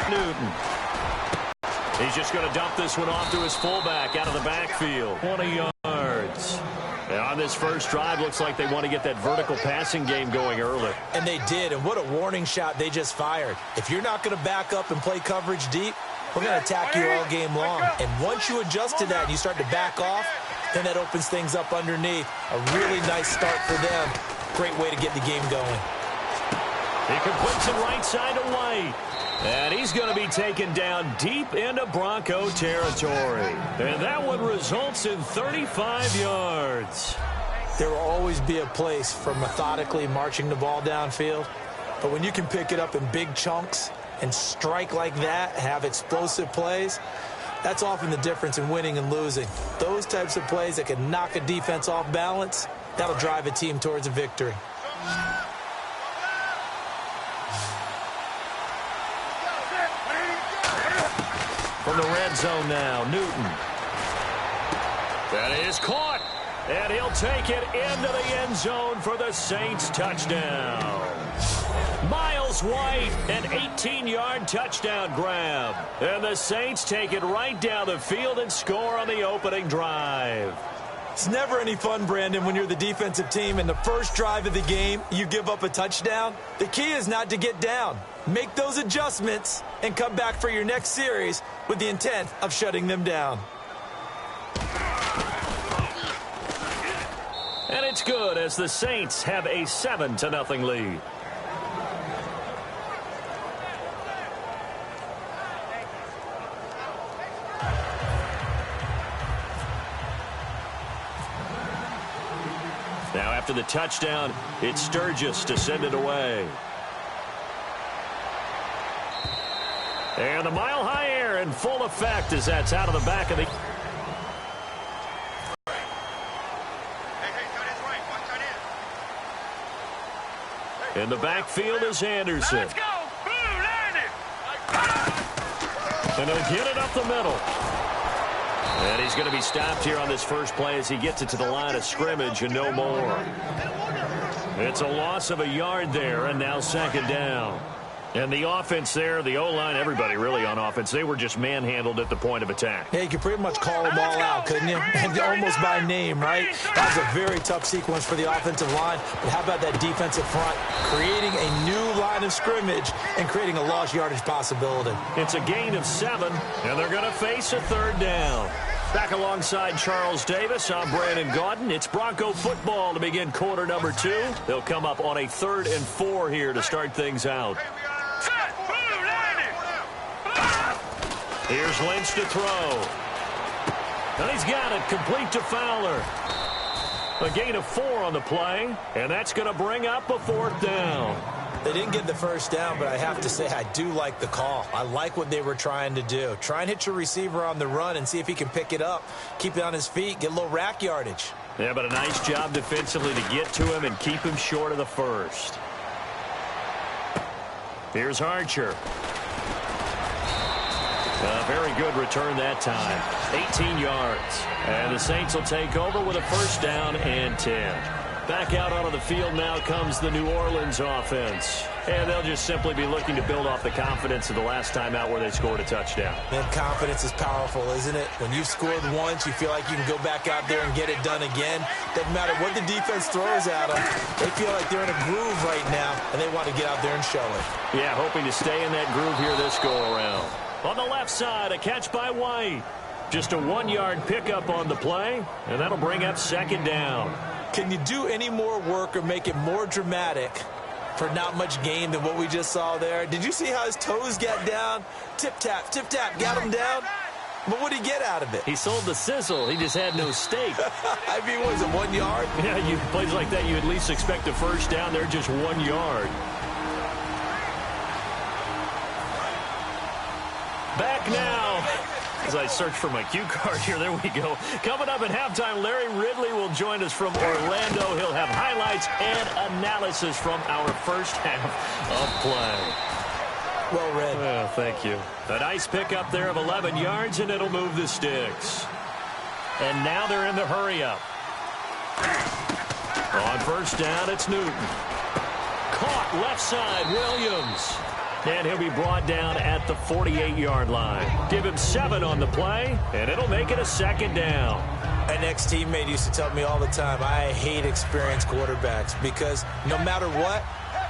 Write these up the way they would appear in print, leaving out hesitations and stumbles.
Newton. He's just going to dump this one off to his fullback out of the backfield. 20 yards. And on this first drive, looks like they want to get that vertical passing game going early. And they did, and what a warning shot they just fired. If you're not going to back up and play coverage deep, we're going to attack you all game long. And once you adjust to that and you start to back off, then that opens things up underneath. A really nice start for them. Great way to get the game going. He completes it right side to White. And he's going to be taken down deep into Bronco territory. And that one results in 35 yards. There will always be a place for methodically marching the ball downfield. But when you can pick it up in big chunks and strike like that, have explosive plays, that's often the difference in winning and losing. Those types of plays that can knock a defense off balance, that'll drive a team towards a victory. From the red zone now, Newton. That is caught. And he'll take it into the end zone for the Saints touchdown. Miles White, an 18-yard touchdown grab. And the Saints take it right down the field and score on the opening drive. It's never any fun, Brandon, when you're the defensive team and the first drive of the game, you give up a touchdown. The key is not to get down. Make those adjustments and come back for your next series with the intent of shutting them down. And it's good as the Saints have a 7-0 lead. Now after the touchdown, it's Sturgis to send it away. And the mile-high air in full effect as that's out of the back of the... In the backfield is Anderson. Let's go! Blue, land it! And he'll get it up the middle. And he's going to be stopped here on this first play as he gets it to the line of scrimmage and no more. It's a loss of a yard there, and now second down. And the offense there, the O-line, everybody really on offense, they were just manhandled at the point of attack. Yeah, you could pretty much call them all out, couldn't you? And almost by name, right? That was a very tough sequence for the offensive line. But how about that defensive front? Creating a new line of scrimmage and creating a lost yardage possibility. It's a gain of 7, and they're going to face a third down. Back alongside Charles Davis, I'm Brandon Gaudin. It's Bronco football to begin quarter number 2. They'll come up on a 3rd and 4 here to start things out. Here's Lynch to throw. And he's got it complete to Fowler. A gain of 4 on the play, and that's going to bring up a 4th down. They didn't get the first down, but I have to say I do like the call. I like what they were trying to do. Try and hit your receiver on the run and see if he can pick it up. Keep it on his feet, get a little rack yardage. Yeah, but a nice job defensively to get to him and keep him short of the first. Here's Archer. A very good return that time. 18 yards. And the Saints will take over with a 1st down and 10. Back out onto the field now comes the New Orleans offense. And they'll just simply be looking to build off the confidence of the last time out where they scored a touchdown. Man, confidence is powerful, isn't it? When you've scored once, you feel like you can go back out there and get it done again. Doesn't matter what the defense throws at them. They feel like they're in a groove right now, and they want to get out there and show it. Yeah, hoping to stay in that groove here this go-around. On the left side, a catch by White. Just a 1-yard pickup on the play, and that'll bring up 2nd down. Can you do any more work or make it more dramatic for not much gain than what we just saw there? Did you see how his toes got down? Tip-tap, got him down. But what did he get out of it? He sold the sizzle. He just had no steak. I mean, what was it, 1 yard? Yeah, you plays like that, you at least expect a 1st down. They're just 1 yard. Back now. As I search for my cue card here, there we go. Coming up at halftime, Larry Ridley will join us from Orlando. He'll have highlights and analysis from our first half of play. Well read. Oh, thank you. A nice pickup there of 11 yards, and it'll move the sticks. And now they're in the hurry-up. On 1st down, it's Newton. caught left side, Williams. And he'll be brought down at the 48-yard line. Give him 7 on the play, and it'll make it a second down. An ex-teammate used to tell me all the time, I hate experienced quarterbacks because no matter what,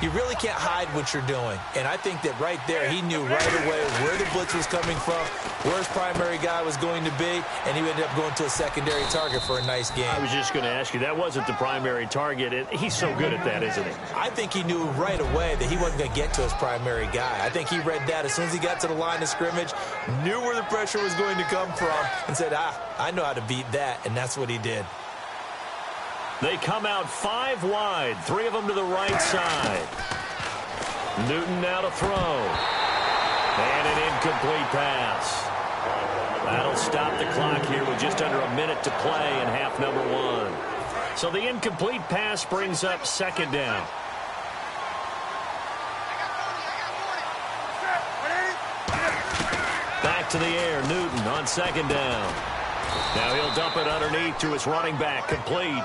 you really can't hide what you're doing. And I think that right there, he knew right away where the blitz was coming from, where his primary guy was going to be, and he ended up going to a secondary target for a nice game. I was just going to ask you, that wasn't the primary target. He's so good at that, isn't he? I think he knew right away that he wasn't going to get to his primary guy. I think he read that as soon as he got to the line of scrimmage, knew where the pressure was going to come from, and said, I know how to beat that, and that's what he did. They come out 5 wide, 3 of them to the right side. Newton now to throw. And an incomplete pass. That'll stop the clock here with just under a minute to play in half number 1. So the incomplete pass brings up second down. Back to the air, Newton on second down. Now he'll dump it underneath to his running back, complete.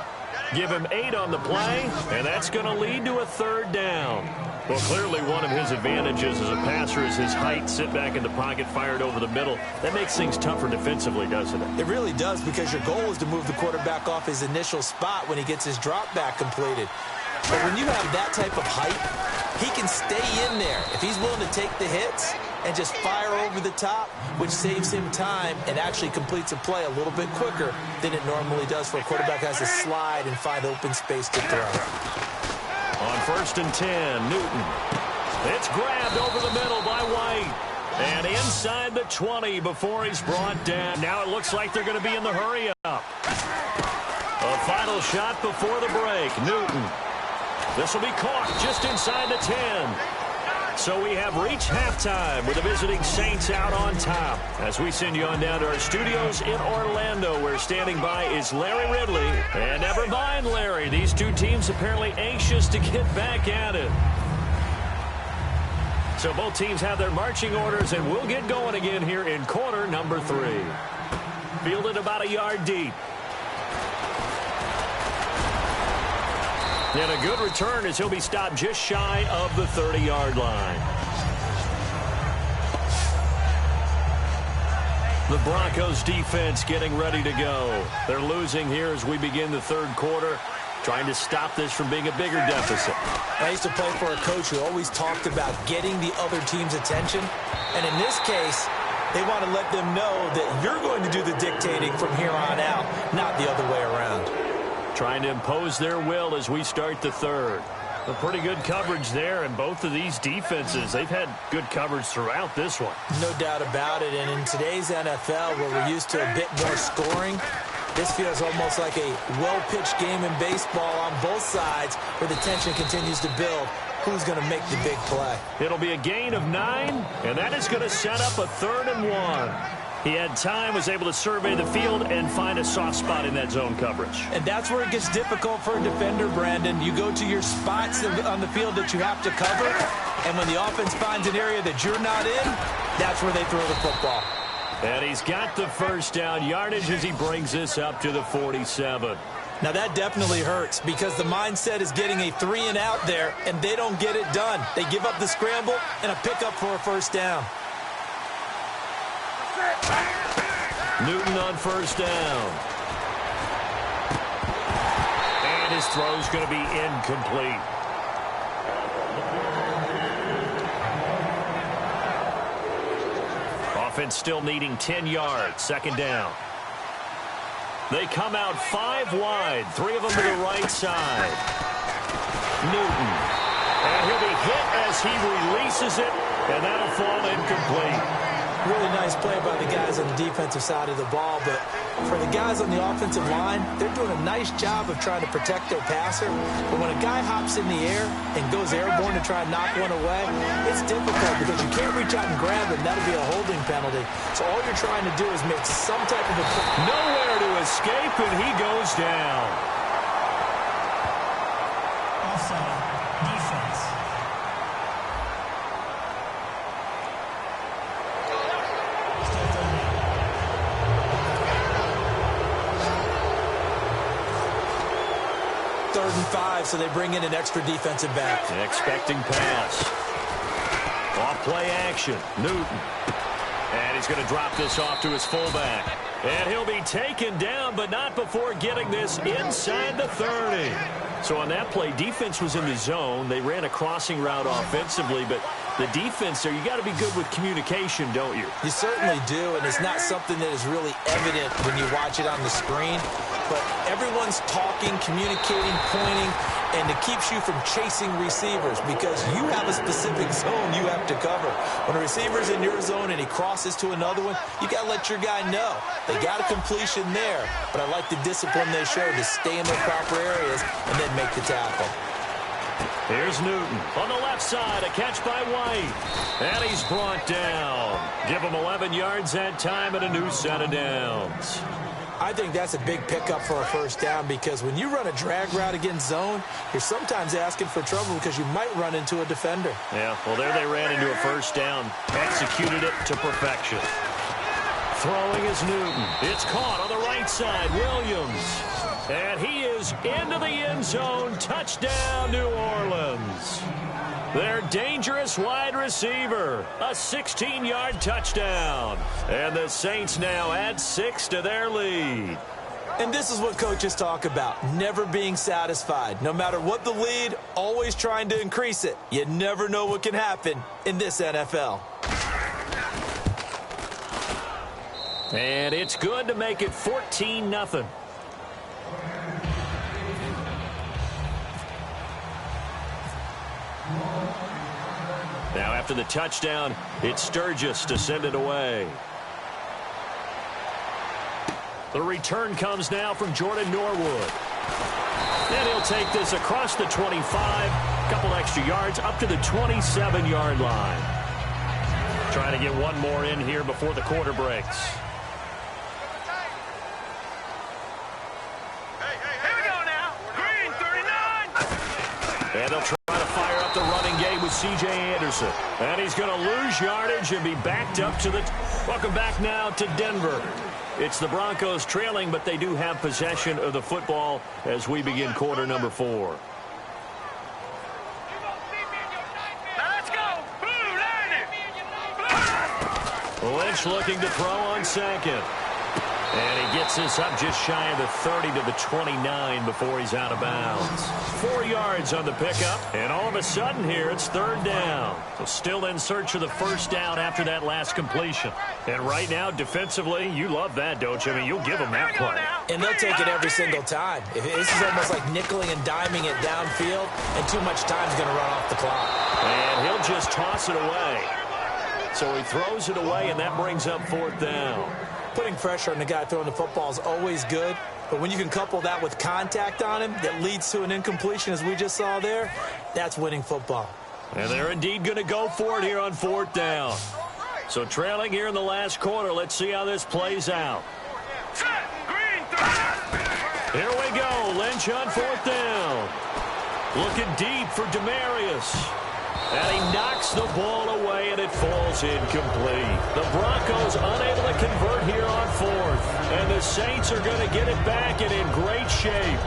Give him 8 on the play, and that's going to lead to a third down. Well, clearly one of his advantages as a passer is his height. Sit back in the pocket, fired over the middle. That makes things tougher defensively, doesn't it? It really does, because your goal is to move the quarterback off his initial spot when he gets his drop back completed. But when you have that type of height, he can stay in there if he's willing to take the hits and just fire over the top, which saves him time and actually completes a play a little bit quicker than it normally does for a quarterback who has to slide and find open space to throw. On 1st and 10, Newton. It's grabbed over the middle by White. And inside the 20 before he's brought down. Now it looks like they're going to be in the hurry up. A final shot before the break. Newton. This will be caught just inside the 10. So we have reached halftime with the visiting Saints out on top. As we send you on down to our studios in Orlando, where standing by is Larry Ridley. And never mind, Larry, these two teams apparently anxious to get back at it. So both teams have their marching orders, and we'll get going again here in quarter number 3. Fielded about a yard deep. And a good return as he'll be stopped just shy of the 30-yard line. The Broncos defense getting ready to go. They're losing here as we begin the third quarter, trying to stop this from being a bigger deficit. I used to play for a coach who always talked about getting the other team's attention. And in this case, they want to let them know that you're going to do the dictating from here on out, not the other way around. Trying to impose their will as we start the third. A pretty good coverage there, and both of these defenses, they've had good coverage throughout this one. No doubt about it, and in today's NFL, where we're used to a bit more scoring, this feels almost like a well-pitched game in baseball on both sides, where the tension continues to build. Who's going to make the big play? It'll be a gain of 9, and that is going to set up a 3rd and 1. He had time, was able to survey the field and find a soft spot in that zone coverage. And that's where it gets difficult for a defender, Brandon. You go to your spots on the field that you have to cover, and when the offense finds an area that you're not in, that's where they throw the football. And he's got the first down yardage as he brings this up to the 47. Now that definitely hurts, because the mindset is getting a 3-and-out there, and they don't get it done. They give up the scramble and a pickup for a first down. Newton on first down. And his throw's going to be incomplete. Offense still needing 10 yards. Second down. They come out 5 wide. 3 of them to the right side. Newton. And he'll be hit as he releases it, and that'll fall incomplete. Really nice play by the guys on the defensive side of the ball, but for the guys on the offensive line, they're doing a nice job of trying to protect their passer. But when a guy hops in the air and goes airborne to try and knock one away, it's difficult because you can't reach out and grab him. That'll be a holding penalty. So all you're trying to do is make some type of a play. Nowhere to escape, and he goes down. Offside, defense. 3rd and 5, so they bring in an extra defensive back. Expecting pass. Off play action. Newton. And he's going to drop this off to his fullback. And he'll be taken down, but not before getting this inside the 30. So on that play, defense was in the zone. They ran a crossing route offensively, but the defense there, you got to be good with communication, don't you? You certainly do, and it's not something that is really evident when you watch it on the screen. But everyone's talking, communicating, pointing, and it keeps you from chasing receivers because you have a specific zone you have to cover. When a receiver's in your zone and he crosses to another one, you got to let your guy know. They got a completion there, but I like the discipline they showed to stay in their proper areas and then make the tackle. Here's Newton on the left side, a catch by White. And he's brought down. Give him 11 yards that time and a new set of downs. I think that's a big pickup for a first down because when you run a drag route against zone, you're sometimes asking for trouble because you might run into a defender. Yeah, well, there they ran into a first down. Executed it to perfection. Throwing is Newton. It's caught on the right side. Williams. And he is into the end zone. Touchdown, New Orleans. Their dangerous wide receiver. A 16-yard touchdown. And the Saints now add 6 to their lead. And this is what coaches talk about, never being satisfied. No matter what the lead, always trying to increase it. You never know what can happen in this NFL. And it's good to make it 14-0. Now after the touchdown, it's Sturgis to send it away. The return comes now from Jordan Norwood. And he'll take this across the 25, a couple extra yards up to the 27-yard line. Trying to get one more in here before the quarter breaks. Here we go now. Green 39. And they'll try to fire up the running game with C.J. Anderson. And he's going to lose yardage and be backed up to the... Welcome back now to Denver. It's the Broncos trailing, but they do have possession of the football as we begin quarter number 4. Now let's go. Blue, line it. Lynch looking to throw on second. And he gets this up just shy of the 30 to the 29 before he's out of bounds. 4 yards on the pickup, and all of a sudden here it's 3rd down. So still in search of the first down after that last completion. And right now, defensively, you love that, don't you? I mean, you'll give them that play. And they'll take it every single time. This is almost like nickeling and diming it downfield, and too much time's going to run off the clock. And he'll just toss it away. So he throws it away, and that brings up 4th down. Putting pressure on the guy throwing the football is always good, but when you can couple that with contact on him that leads to an incompletion, as we just saw there, that's winning football. And they're indeed going to go for it here on 4th down. So trailing here in the last quarter, let's see how this plays out. Set. Green 30. Here we go. Lynch on 4th down. Looking deep for Demarius. And he knocks the ball away, and it falls incomplete. The Broncos unable to convert here on 4th. And the Saints are going to get it back and in great shape.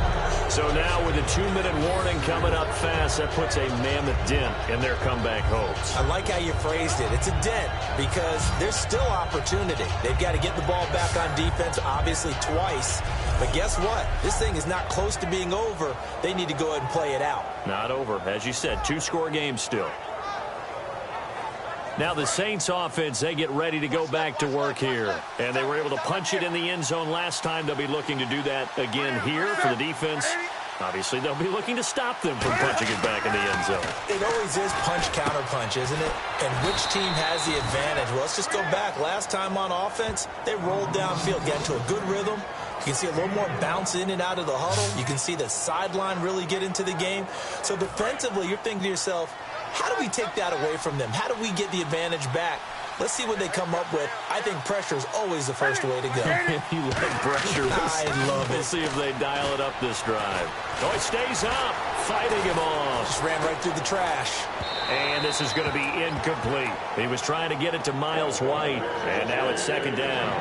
So now with a 2-minute warning coming up fast, that puts a mammoth dent in their comeback hopes. I like how you phrased it. It's a dent because there's still opportunity. They've got to get the ball back on defense, obviously twice. But guess what? This thing is not close to being over. They need to go ahead and play it out. Not over. As you said, 2-score game still. Now the Saints offense, they get ready to go back to work here. And they were able to punch it in the end zone last time. They'll be looking to do that again here for the defense. Obviously, they'll be looking to stop them from punching it back in the end zone. It always is punch-counter-punch, isn't it? And which team has the advantage? Well, let's just go back. Last time on offense, they rolled downfield, got into a good rhythm. You can see a little more bounce in and out of the huddle. You can see the sideline really get into the game. So defensively, you're thinking to yourself, how do we take that away from them? How do we get the advantage back? Let's see what they come up with. I think pressure is always the first way to go. You like pressure. I love it. We'll see if they dial it up this drive. Oh, he stays up, fighting him off. Just ran right through the trash. And this is going to be incomplete. He was trying to get it to Miles White, and now it's 2nd down.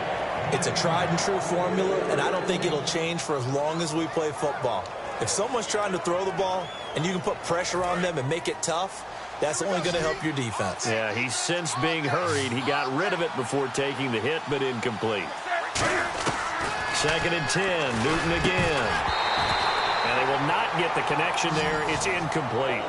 It's a tried-and-true formula, and I don't think it'll change for as long as we play football. If someone's trying to throw the ball and you can put pressure on them and make it tough, that's only going to help your defense. Yeah, he's sensed being hurried. He got rid of it before taking the hit, but incomplete. 2nd and 10, Newton again. And they will not get the connection there. It's incomplete.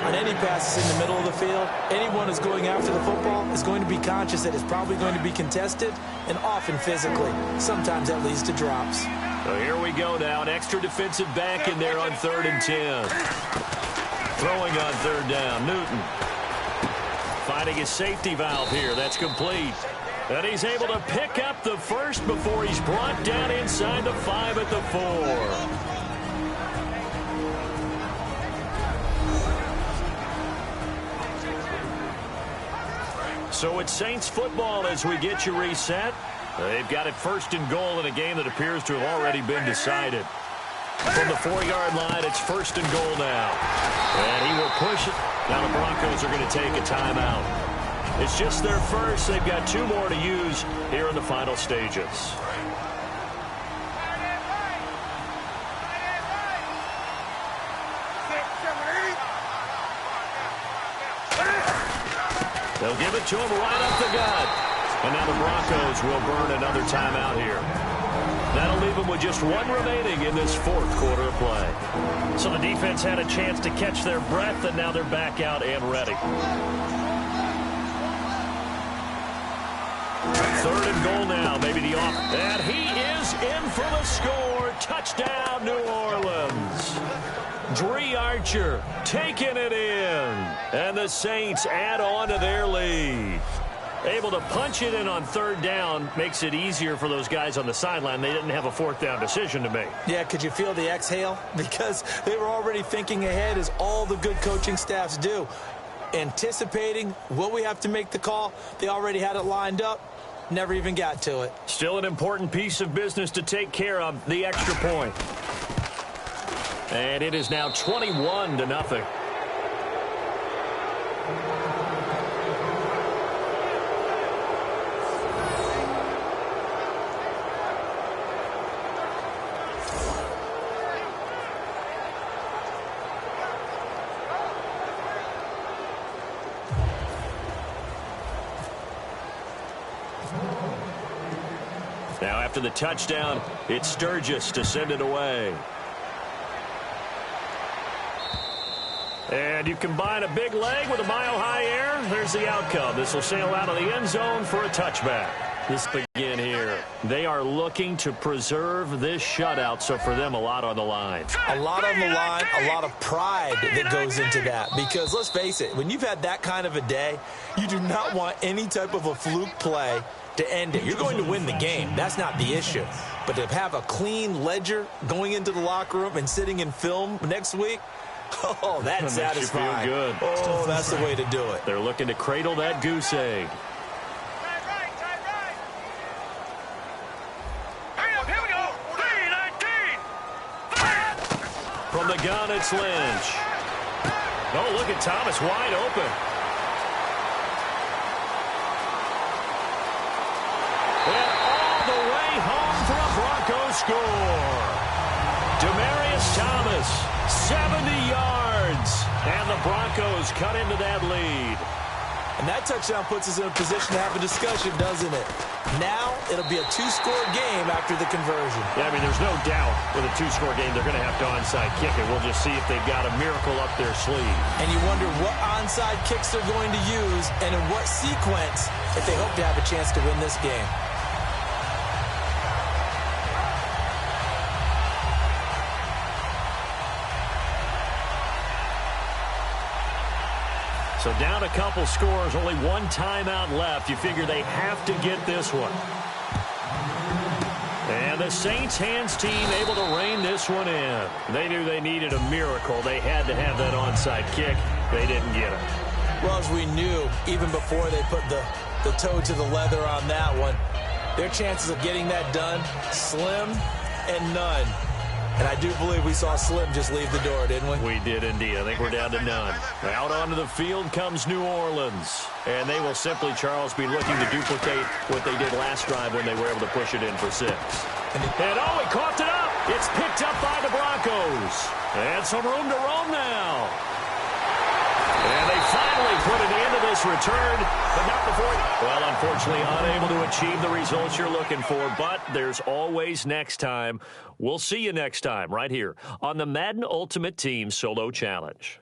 On any passes in the middle of the field, anyone who's going after the football is going to be conscious that it's probably going to be contested and often physically. Sometimes that leads to drops. So here we go now. An extra defensive back in there on 3rd and 10. Throwing on 3rd down, Newton. Finding his safety valve here. That's complete. And he's able to pick up the first before he's brought down inside the 5 at the 4. So it's Saints football as we get you reset. They've got it 1st and goal in a game that appears to have already been decided. From the 4-yard line, it's 1st and goal now. And he will push it. Now the Broncos are going to take a timeout. It's just their first. They've got 2 more to use here in the final stages. They'll give it to him right up the gut. And now the Broncos will burn another timeout here. That'll leave them with just 1 remaining in this 4th quarter of play. So the defense had a chance to catch their breath, and now they're back out and ready. 3rd and goal now, maybe the off. And he is in for the score. Touchdown, New Orleans. Dree Archer taking it in. And the Saints add on to their lead. Able to punch it in on 3rd down makes it easier for those guys on the sideline. They didn't have a 4th down decision to make. Yeah, could you feel the exhale? Because they were already thinking ahead, as all the good coaching staffs do. Anticipating, will we have to make the call? They already had it lined up. Never even got to it. Still an important piece of business to take care of, the extra point. And it is now 21-0. Now after the touchdown, it's Sturgis to send it away. And you combine a big leg with a mile-high air, there's the outcome. This will sail out of the end zone for a touchback. This begin here. They are looking to preserve this shutout, so for them, a lot on the line. A lot on the line, a lot of pride that goes into that. Because let's face it, when you've had that kind of a day, you do not want any type of a fluke play to end it. You're going to win the game. That's not the issue. But to have a clean ledger going into the locker room and sitting in film next week, oh, that's satisfying. Feel good. Oh, that's the way to do it. They're looking to cradle that goose egg. Here we go. 3-19. From the gun, it's Lynch. Oh, look at Thomas wide open. And all the way home for a Broncos score. Demaryius Thomas, 70 yards. And the Broncos cut into that lead. And that touchdown puts us in a position to have a discussion, doesn't it? Now it'll be a 2-score game after the conversion. Yeah, I mean, there's no doubt with a 2-score game they're going to have to onside kick it. We'll just see if they've got a miracle up their sleeve. And you wonder what onside kicks they're going to use and in what sequence if they hope to have a chance to win this game. So down a couple scores, only 1 timeout left. You figure they have to get this one. And the Saints hands team able to rein this one in. They knew they needed a miracle. They had to have that onside kick. They didn't get it. Well, as we knew, even before they put the toe to the leather on that one, their chances of getting that done, slim and none. And I do believe we saw Slim just leave the door, didn't we? We did indeed. I think we're down to none. Out onto the field comes New Orleans. And they will simply, Charles, be looking to duplicate what they did last drive when they were able to push it in for 6. And oh, he coughed it up. It's picked up by the Broncos. And some room to roam now. And they finally put an end to this return, but not before. Well, unfortunately, unable to achieve the results you're looking for, but there's always next time. We'll see you next time right here on the Madden Ultimate Team Solo Challenge.